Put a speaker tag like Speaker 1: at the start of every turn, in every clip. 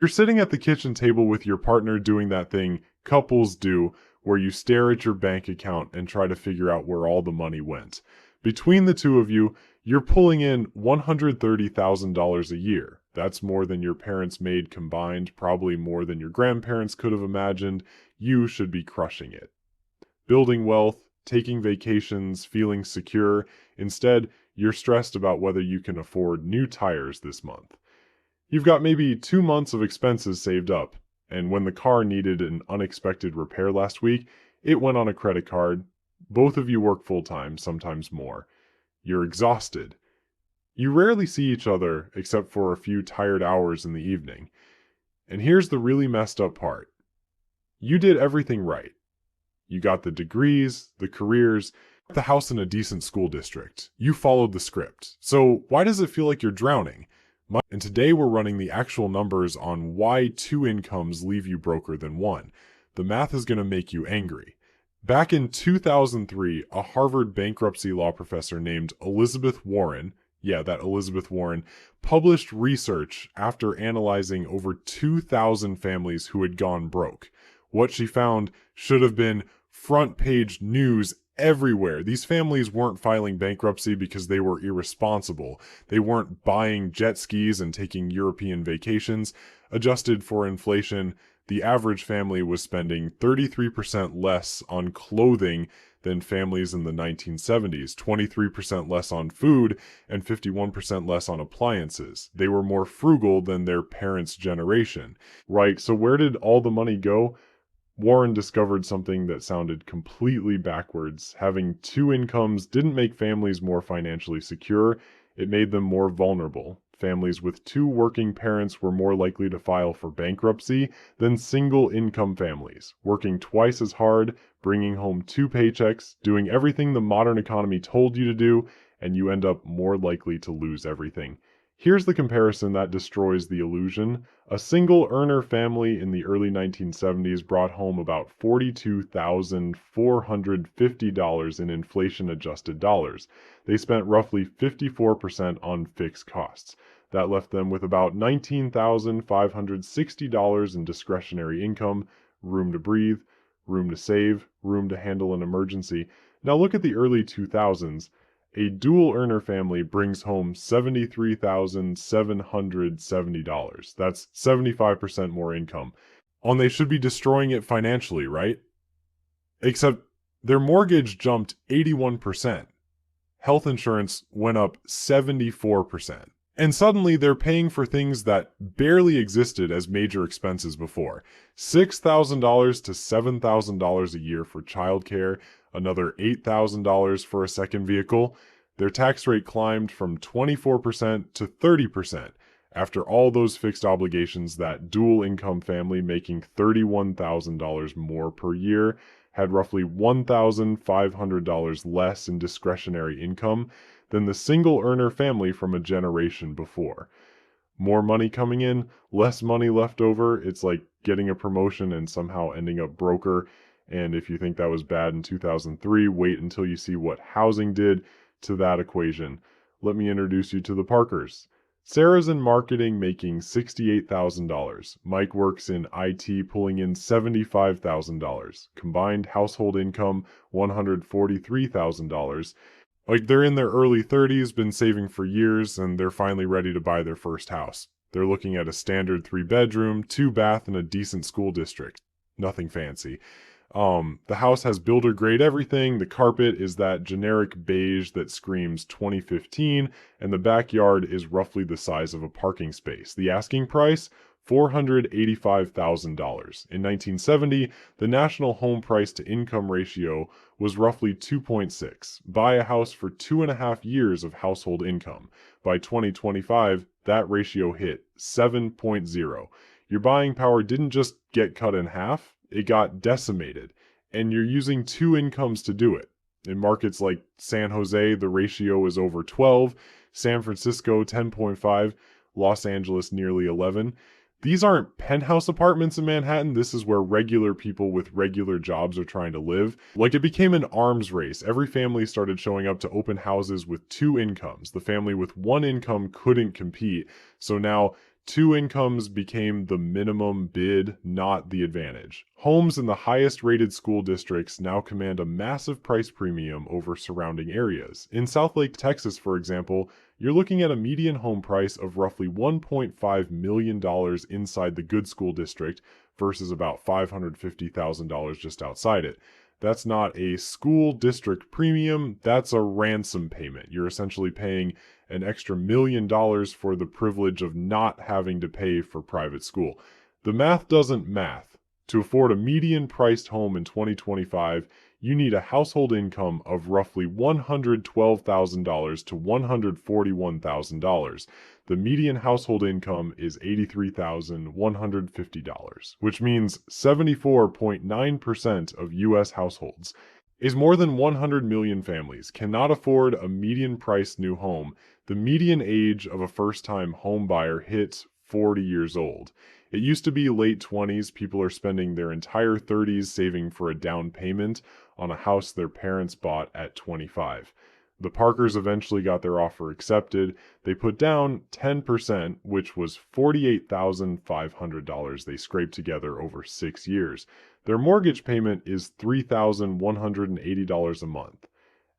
Speaker 1: You're sitting at the kitchen table with your partner doing that thing couples do, where you stare at your bank account and try to figure out where all the money went. Between the two of you, you're pulling in $130,000 a year. That's more than your parents made combined, probably more than your grandparents could have imagined. You should be crushing it. Building wealth, taking vacations, feeling secure. Instead, you're stressed about whether you can afford new tires this month. You've got maybe 2 months of expenses saved up, and when the car needed an unexpected repair last week, it went on a credit card. Both of you work full-time, sometimes more. You're exhausted. You rarely see each other except for a few tired hours in the evening. And here's the really messed up part. You did everything right. You got the degrees, the careers, the house in a decent school district. You followed the script. So why does it feel like you're drowning? And today we're running the actual numbers on why 2 incomes leave you broker than 1. The math is going to make you angry. Back in 2003, a Harvard bankruptcy law professor named Elizabeth Warren, published research after analyzing over 2,000 families who had gone broke. What she found should have been front page news everywhere. These families weren't filing bankruptcy because they were irresponsible. They weren't buying jet skis and taking European vacations. Adjusted for inflation, the average family was spending 33% less on clothing than families in the 1970s, 23% less on food, and 51% less on appliances. They were more frugal than their parents' generation. Right, so where did all the money go? Warren discovered something that sounded completely backwards. Having 2 incomes didn't make families more financially secure, it made them more vulnerable. Families with 2 working parents were more likely to file for bankruptcy than single-income families, working twice as hard, bringing home 2 paychecks, doing everything the modern economy told you to do, and you end up more likely to lose everything. Here's the comparison that destroys the illusion. A single earner family in the early 1970s brought home about $42,450 in inflation-adjusted dollars. They spent roughly 54% on fixed costs. That left them with about $19,560 in discretionary income, room to breathe, room to save, room to handle an emergency. Now look at the early 2000s. A dual-earner family brings home $73,770. That's 75% more income. And they should be destroying it financially, right? Except their mortgage jumped 81%. Health insurance went up 74%. And suddenly they're paying for things that barely existed as major expenses before. $6,000 to $7,000 a year for childcare, another $8,000 for a second vehicle. Their tax rate climbed from 24% to 30%. After all those fixed obligations, that dual-income family making $31,000 more per year had roughly $1,500 less in discretionary income than the single-earner family from a generation before. More money coming in, less money left over. It's like getting a promotion and somehow ending up broker. And if you think that was bad in 2003, wait until you see what housing did to that equation. Let me introduce you to the Parkers. Sarah's in marketing making $68,000. Mike works in IT pulling in $75,000. Combined household income $143,000. Like, they're in their early 30s, been saving for years, and they're finally ready to buy their first house. They're looking at a standard 3-bedroom, 2-bath, and a decent school district. Nothing fancy. The house has builder-grade everything. The carpet is that generic beige that screams 2015, and the backyard is roughly the size of a parking space. The asking price? $485,000. In 1970, the national home price to income ratio was roughly 2.6. Buy a house for 2.5 years of household income. By 2025, that ratio hit 7.0. Your buying power didn't just get cut in half, it got decimated. And you're using 2 incomes to do it. In markets like San Jose, the ratio is over 12, San Francisco 10.5, Los Angeles nearly 11. These aren't penthouse apartments in Manhattan. This is where regular people with regular jobs are trying to live. Like, it became an arms race. Every family started showing up to open houses with 2 incomes. The family with 1 income couldn't compete. So now Two incomes became the minimum bid, not the advantage. Homes in the highest rated school districts now command a massive price premium over surrounding areas. In Southlake, Texas, for example, you're looking at a median home price of roughly $1.5 million inside the good school district versus about $550,000 just outside it. That's not a school district premium, that's a ransom payment. You're essentially paying an extra $1 million for the privilege of not having to pay for private school. The math doesn't math. To afford a median priced home in 2025, you need a household income of roughly $112,000 to $141,000. The median household income is $83,150, which means 74.9% of U.S. households is more than 100 million families cannot afford a median-priced new home. The median age of a first-time home buyer hits 40 years old. It used to be late 20s. People are spending their entire 30s saving for a down payment on a house their parents bought at 25. The Parkers eventually got their offer accepted. They put down 10%, which was $48,500 they scraped together over 6 years. Their mortgage payment is $3,180 a month.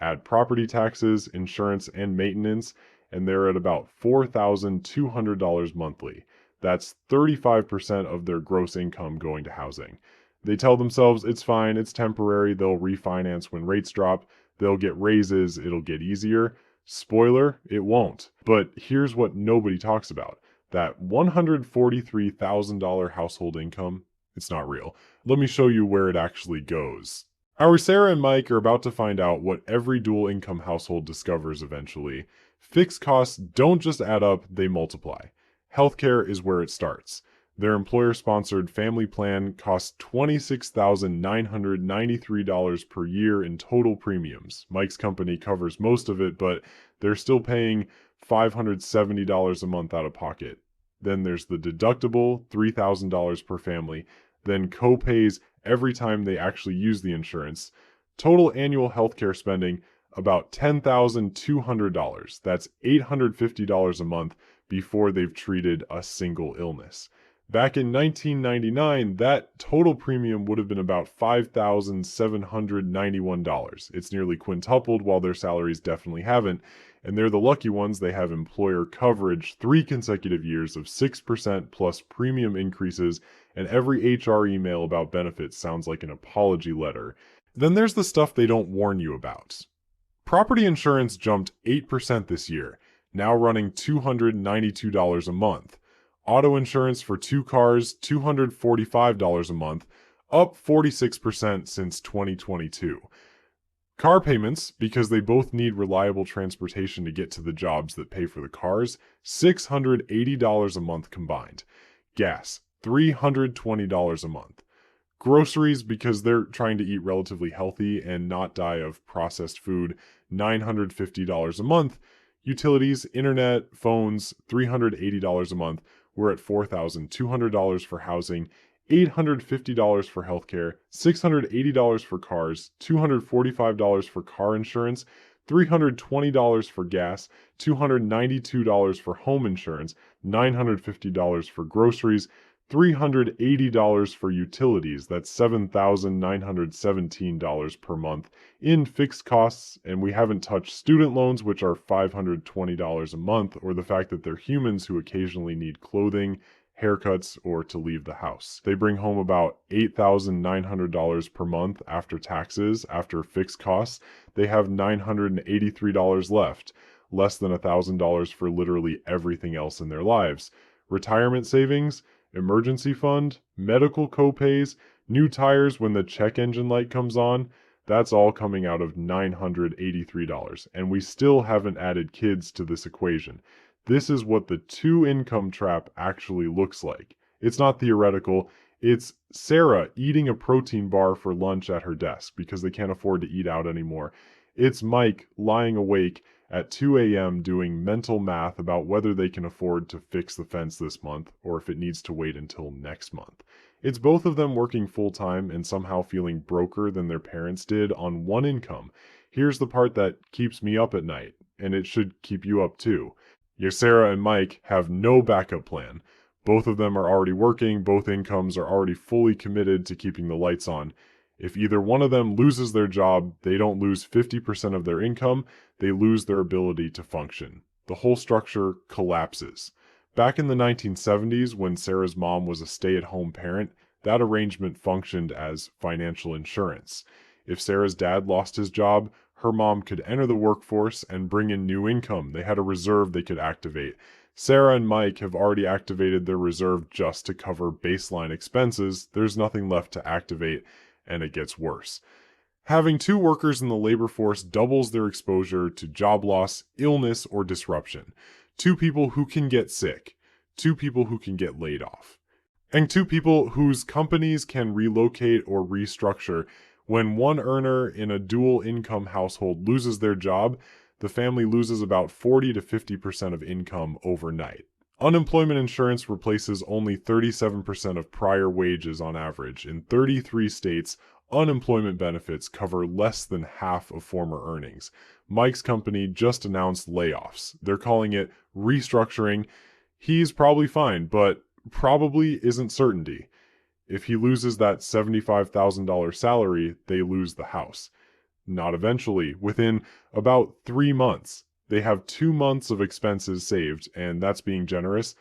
Speaker 1: Add property taxes, insurance, and maintenance, and they're at about $4,200 monthly. That's 35% of their gross income going to housing. They tell themselves it's fine, it's temporary, they'll refinance when rates drop, they'll get raises, it'll get easier. Spoiler, it won't. But here's what nobody talks about. That $143,000 household income, it's not real. Let me show you where it actually goes. Our Sarah and Mike are about to find out what every dual income household discovers eventually. Fixed costs don't just add up, they multiply. Healthcare is where it starts. Their employer-sponsored family plan costs $26,993 per year in total premiums. Mike's company covers most of it, but they're still paying $570 a month out of pocket. Then there's the deductible, $3,000 per family. Then co-pays every time they actually use the insurance. Total annual healthcare spending, about $10,200. That's $850 a month before they've treated a single illness. Back in 1999, that total premium would have been about $5,791. It's nearly quintupled, while their salaries definitely haven't. And they're the lucky ones. They have employer coverage 3 consecutive years of 6% plus premium increases, and every HR email about benefits sounds like an apology letter. Then there's the stuff they don't warn you about. Property insurance jumped 8% this year, now running $292 a month. Auto insurance for 2 cars, $245 a month, up 46% since 2022. Car payments, because they both need reliable transportation to get to the jobs that pay for the cars, $680 a month combined. Gas, $320 a month. Groceries, because they're trying to eat relatively healthy and not die of processed food, $950 a month. Utilities, internet, phones, $380 a month. We're at $4,200 for housing, $850 for healthcare, $680 for cars, $245 for car insurance, $320 for gas, $292 for home insurance, $950 for groceries, $380 for utilities. That's $7,917 per month in fixed costs, and we haven't touched student loans, which are $520 a month, or the fact that they're humans who occasionally need clothing, haircuts, or to leave the house. They bring home about $8,900 per month after taxes. After fixed costs, they have $983 left, less than $1,000 for literally everything else in their lives. Retirement savings, emergency fund, medical copays, new tires when the check engine light comes on, that's all coming out of $983. And we still haven't added kids to this equation. This is what the 2-income trap actually looks like. It's not theoretical. It's Sarah eating a protein bar for lunch at her desk because they can't afford to eat out anymore. It's Mike lying awake at 2 a.m. doing mental math about whether they can afford to fix the fence this month or if it needs to wait until next month. It's both of them working full-time and somehow feeling broker than their parents did on one income. Here's the part that keeps me up at night, and it should keep you up too. Sarah and Mike have no backup plan. Both of them are already working, both incomes are already fully committed to keeping the lights on. If either one of them loses their job, they don't lose 50% of their income, they lose their ability to function. The whole structure collapses. Back in the 1970s, when Sarah's mom was a stay-at-home parent, that arrangement functioned as financial insurance. If Sarah's dad lost his job, her mom could enter the workforce and bring in new income. They had a reserve they could activate. Sarah and Mike have already activated their reserve just to cover baseline expenses. There's nothing left to activate, and it gets worse. Having two workers in the labor force doubles their exposure to job loss, illness, or disruption. Two people who can get sick. Two people who can get laid off. And two people whose companies can relocate or restructure. When one earner in a dual income household loses their job, the family loses about 40 to 50% of income overnight. Unemployment insurance replaces only 37% of prior wages on average. In 33 states, unemployment benefits cover less than half of former earnings. Mike's company just announced layoffs. They're calling it restructuring. He's probably fine, but probably isn't certainty. If he loses that $75,000 salary, they lose the house. Not eventually. Within about 3 months, they have 2 months of expenses saved, and that's being generous.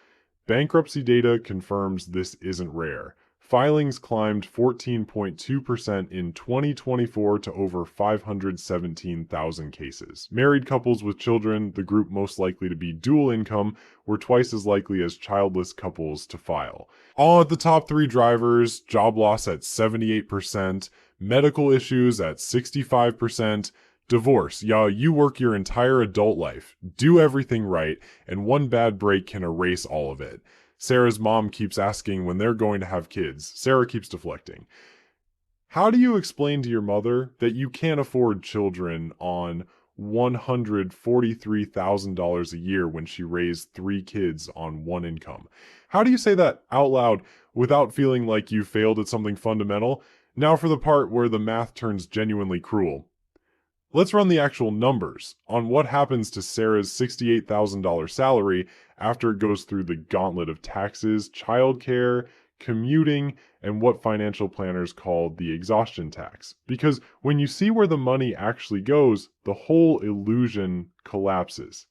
Speaker 1: Bankruptcy data confirms this isn't rare. Filings climbed 14.2% in 2024 to over 517,000 cases. Married couples with children, the group most likely to be dual income, were twice as likely as childless couples to file. All at the top 3 drivers, job loss at 78%, medical issues at 65%, divorce. You work your entire adult life, do everything right, and one bad break can erase all of it. Sarah's mom keeps asking when they're going to have kids. Sarah keeps deflecting. How do you explain to your mother that you can't afford children on $143,000 a year when she raised 3 kids on one income? How do you say that out loud without feeling like you failed at something fundamental? Now for the part where the math turns genuinely cruel. Let's run the actual numbers on what happens to Sarah's $68,000 salary after it goes through the gauntlet of taxes, childcare, commuting, and what financial planners call the exhaustion tax. Because when you see where the money actually goes, the whole illusion collapses.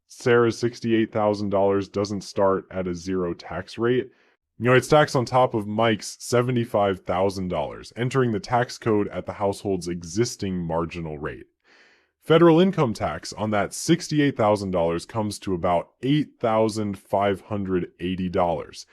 Speaker 1: Sarah's $68,000 doesn't start at a 0 tax rate. It's taxed on top of Mike's $75,000, entering the tax code at the household's existing marginal rate. Federal income tax on that $68,000 comes to about $8,580.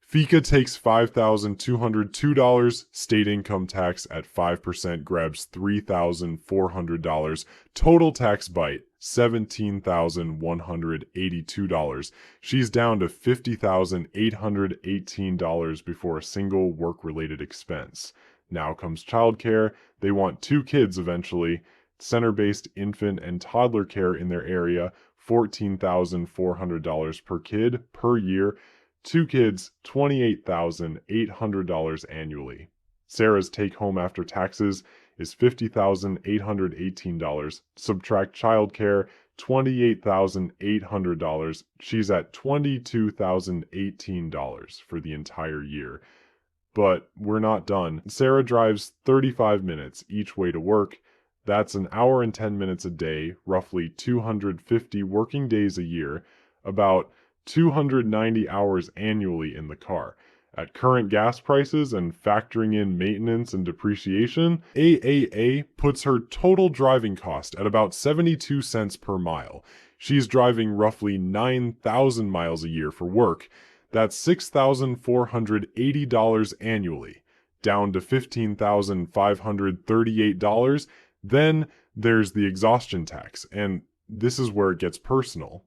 Speaker 1: FICA takes $5,202. State income tax at 5% grabs $3,400. Total tax bite, $17,182. She's down to $50,818 before a single work-related expense. Now comes childcare. They want 2 kids eventually. Center-based infant and toddler care in their area, $14,400 per kid per year. 2 kids, $28,800 annually. Sarah's take-home after taxes is $50,818. Subtract childcare, $28,800. She's at $22,018 for the entire year. But we're not done. Sarah drives 35 minutes each way to work. That's an hour and 10 minutes a day, roughly 250 working days a year, about 290 hours annually in the car. At current gas prices and factoring in maintenance and depreciation, AAA puts her total driving cost at about 72 cents per mile. She's driving roughly 9,000 miles a year for work. That's $6,480 annually, down to $15,538. Then there's the exhaustion tax, and this is where it gets personal.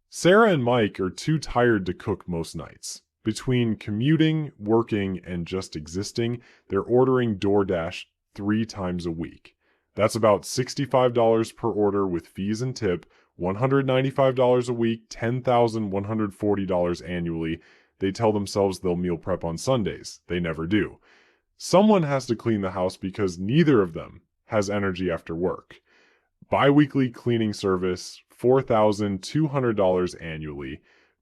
Speaker 1: Sarah and Mike are too tired to cook most nights. Between commuting, working, and just existing, they're ordering DoorDash 3 times a week. That's about $65 per order with fees and tip, $195 a week, $10,140 annually. They tell themselves they'll meal prep on Sundays. They never do. Someone has to clean the house because neither of them has energy after work. Bi-weekly cleaning service $4,200 annually.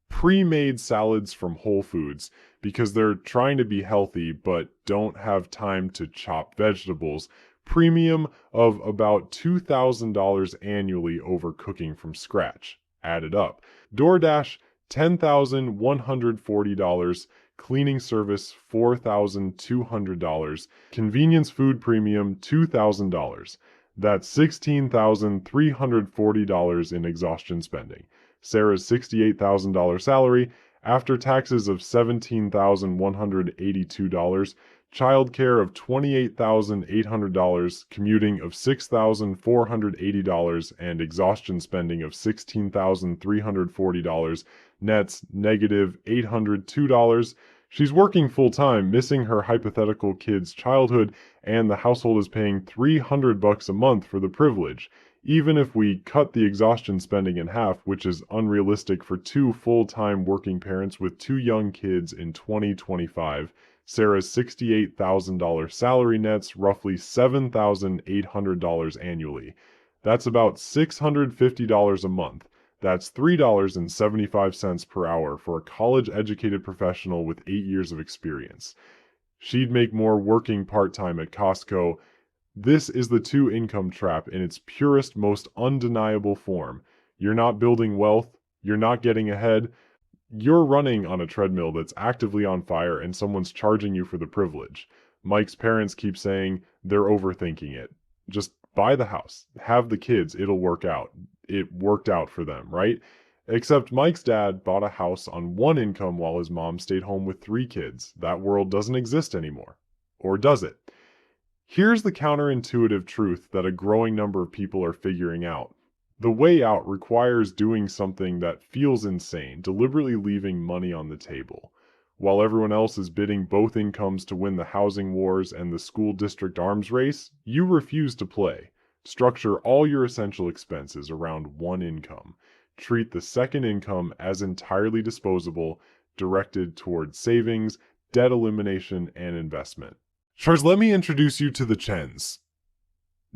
Speaker 1: Pre-made salads from Whole Foods because they're trying to be healthy but don't have time to chop vegetables. Premium of about $2,000 annually over cooking from scratch. Added up. DoorDash, $10,140. Cleaning service, $4,200. Convenience food premium, $2,000. That's $16,340 in exhaustion spending. Sarah's $68,000 salary, after taxes of $17,182, childcare of $28,800, commuting of $6,480, and exhaustion spending of $16,340, nets negative $802. She's working full-time, missing her hypothetical kid's childhood, and the household is paying $300 a month for the privilege. Even if we cut the exhaustion spending in half, which is unrealistic for two full-time working parents with two young kids in 2025, Sarah's $68,000 salary nets roughly $7,800 annually. That's about $650 a month. That's $3.75 per hour for a college-educated professional with 8 years of experience. She'd make more working part-time at Costco. This is the two-income trap in its purest, most undeniable form. You're not building wealth, you're not getting ahead, you're running on a treadmill that's actively on fire and someone's charging you for the privilege. Mike's parents keep saying they're overthinking it. Just buy the house, have the kids, it'll work out. It worked out for them, right? Except Mike's dad bought a house on one income while his mom stayed home with 3 kids. That world doesn't exist anymore. Or does it? Here's the counterintuitive truth that a growing number of people are figuring out. The way out requires doing something that feels insane, deliberately leaving money on the table. While everyone else is bidding both incomes to win the housing wars and the school district arms race, you refuse to play. Structure all your essential expenses around one income. Treat the second income as entirely disposable, directed toward savings, debt elimination, and investment. Charles, let me introduce you to the Chens.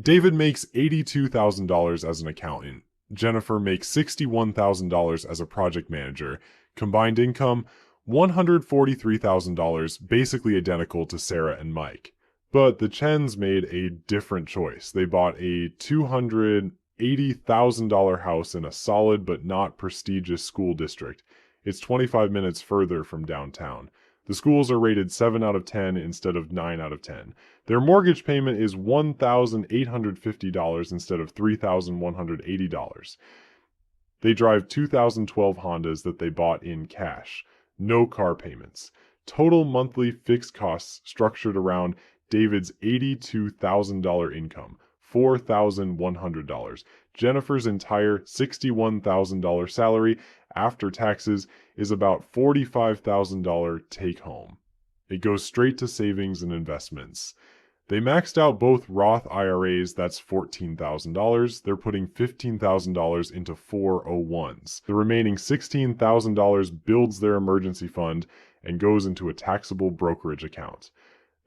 Speaker 1: David makes $82,000 as an accountant. Jennifer makes $61,000 as a project manager. Combined income, $143,000, basically identical to Sarah and Mike. But the Chens made a different choice. They bought a $280,000 house in a solid but not prestigious school district. It's 25 minutes further from downtown. The schools are rated 7 out of 10 instead of 9 out of 10. Their mortgage payment is $1,850 instead of $3,180. They drive 2012 Hondas that they bought in cash. No car payments. Total monthly fixed costs structured around David's $82,000 income, $4,100. Jennifer's entire $61,000 salary after taxes is about $45,000 take home. It goes straight to savings and investments. They maxed out both Roth IRAs, that's $14,000. They're putting $15,000 into 401s. The remaining $16,000 builds their emergency fund and goes into a taxable brokerage account.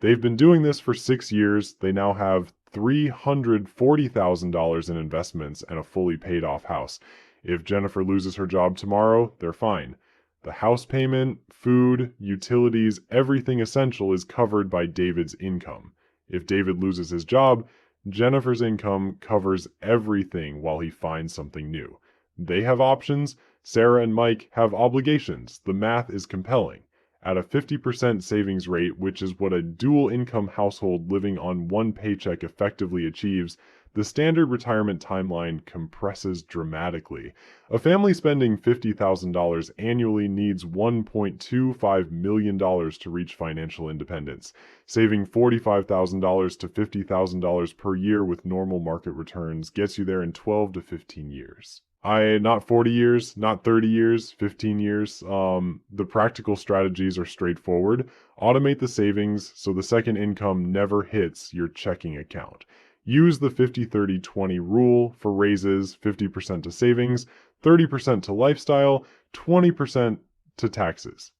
Speaker 1: They've been doing this for 6 years. They now have $340,000 in investments and a fully paid off house. If Jennifer loses her job tomorrow, they're fine. The house payment, food, utilities, everything essential is covered by David's income. If David loses his job, Jennifer's income covers everything while he finds something new. They have options. Sarah and Mike have obligations. The math is compelling. At a 50% savings rate, which is what a dual-income household living on one paycheck effectively achieves, the standard retirement timeline compresses dramatically. A family spending $50,000 annually needs $1.25 million to reach financial independence. Saving $45,000 to $50,000 per year with normal market returns gets you there in 12 to 15 years. Not 40 years, not 30 years, 15 years. The practical strategies are straightforward. Automate the savings so the second income never hits your checking account. Use the 50-30-20 rule for raises, 50% to savings, 30% to lifestyle, 20% to taxes.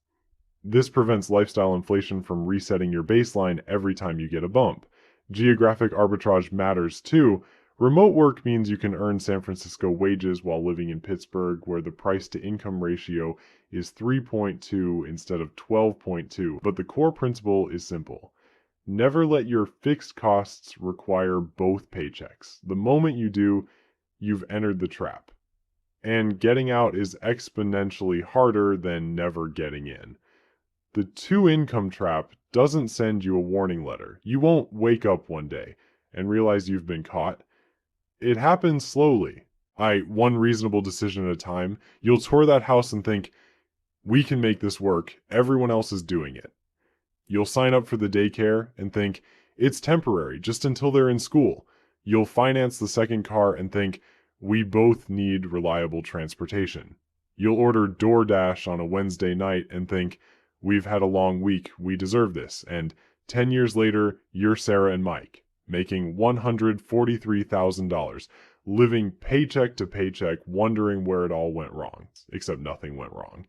Speaker 1: This prevents lifestyle inflation from resetting your baseline every time you get a bump. Geographic arbitrage matters too. Remote work means you can earn San Francisco wages while living in Pittsburgh, where the price to income ratio is 3.2 instead of 12.2. But the core principle is simple. Never let your fixed costs require both paychecks. The moment you do, you've entered the trap. And getting out is exponentially harder than never getting in. The two income trap doesn't send you a warning letter. You won't wake up one day and realize you've been caught. It happens slowly. One reasonable decision at a time. You'll tour that house and think, we can make this work. Everyone else is doing it. You'll sign up for the daycare and think, it's temporary, just until they're in school. You'll finance the second car and think, we both need reliable transportation. You'll order DoorDash on a Wednesday night and think, we've had a long week, we deserve this. And 10 years later, you're Sarah and Mike, making $143,000, living paycheck to paycheck, wondering where it all went wrong, except nothing went wrong.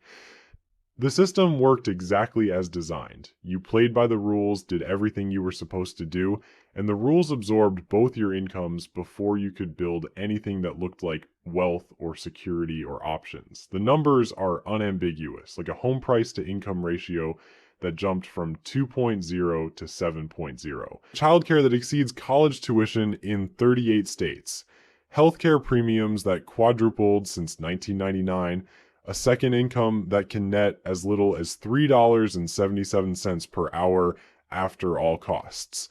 Speaker 1: The system worked exactly as designed. You played by the rules, did everything you were supposed to do, and the rules absorbed both your incomes before you could build anything that looked like wealth or security or options. The numbers are unambiguous, like a home price to income ratio that jumped from 2.0 to 7.0. Childcare that exceeds college tuition in 38 states. Healthcare premiums that quadrupled since 1999. A second income that can net as little as $3.77 per hour after all costs.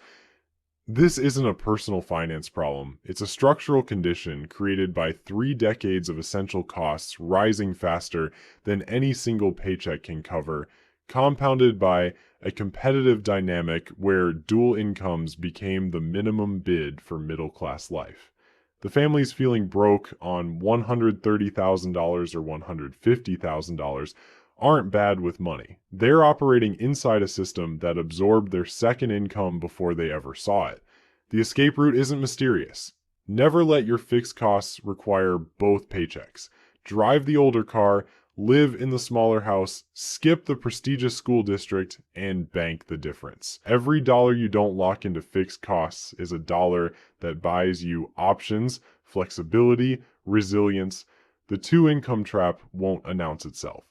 Speaker 1: This isn't a personal finance problem. It's a structural condition created by 3 decades of essential costs rising faster than any single paycheck can cover, compounded by a competitive dynamic where dual incomes became the minimum bid for middle-class life. The families feeling broke on $130,000 or $150,000 aren't bad with money. They're operating inside a system that absorbed their second income before they ever saw it. The escape route isn't mysterious. Never let your fixed costs require both paychecks. Drive the older car, live in the smaller house, skip the prestigious school district, and bank the difference. Every dollar you don't lock into fixed costs is a dollar that buys you options, flexibility, resilience. The two income trap won't announce itself.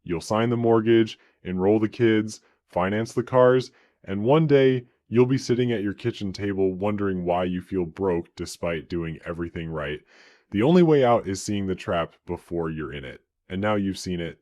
Speaker 1: You'll sign the mortgage, enroll the kids, finance the cars, and one day you'll be sitting at your kitchen table wondering why you feel broke despite doing everything right. The only way out is seeing the trap before you're in it. And now you've seen it,